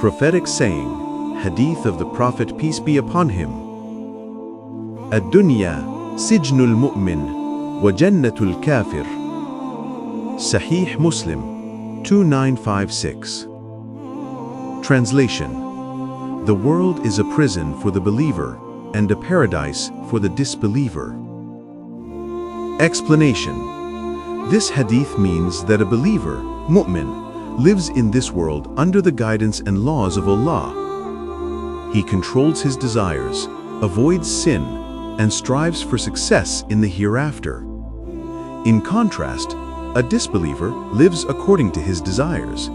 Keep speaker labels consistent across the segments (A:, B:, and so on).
A: Prophetic saying, Hadith of the Prophet, peace be upon him. dunya sijnul mumin wa jannatul kafir. Sahih Muslim 2956. Translation: The world is a prison for the believer and a paradise for the disbeliever. Explanation: This hadith means that a believer, mu'min, lives in this world under the guidance and laws of Allah. He controls his desires, avoids sin, and strives for success in the hereafter. In contrast, a disbeliever lives according to his desires.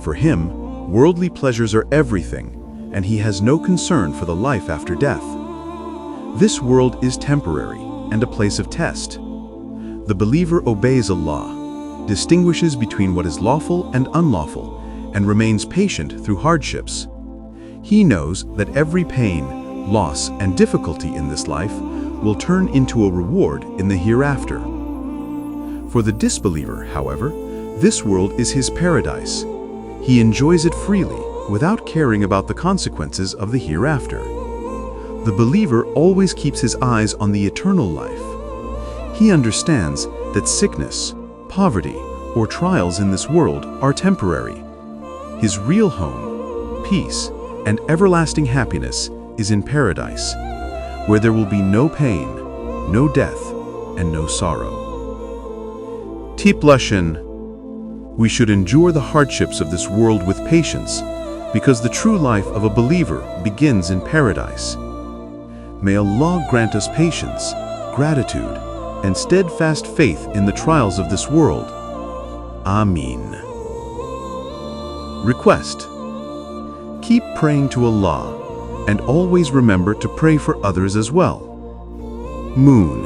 A: For him, worldly pleasures are everything, and he has no concern for the life after death. This world is temporary and a place of test. The believer obeys Allah, distinguishes between what is lawful and unlawful, and remains patient through hardships. He knows that every pain, loss, and difficulty in this life will turn into a reward in the hereafter. For the disbeliever, however, this world is his paradise. He enjoys it freely, without caring about the consequences of the hereafter. The believer always keeps his eyes on the eternal life. He understands that sickness, poverty, or trials in this world are temporary. His real home, peace, and everlasting happiness is in paradise, where there will be no pain, no death, and no sorrow. Tiplashen: We should endure the hardships of this world with patience, because the true life of a believer begins in paradise. May Allah grant us patience, gratitude, and steadfast faith in the trials of this world. Ameen. Request: Keep praying to Allah, and always remember to pray for others as well. Moon.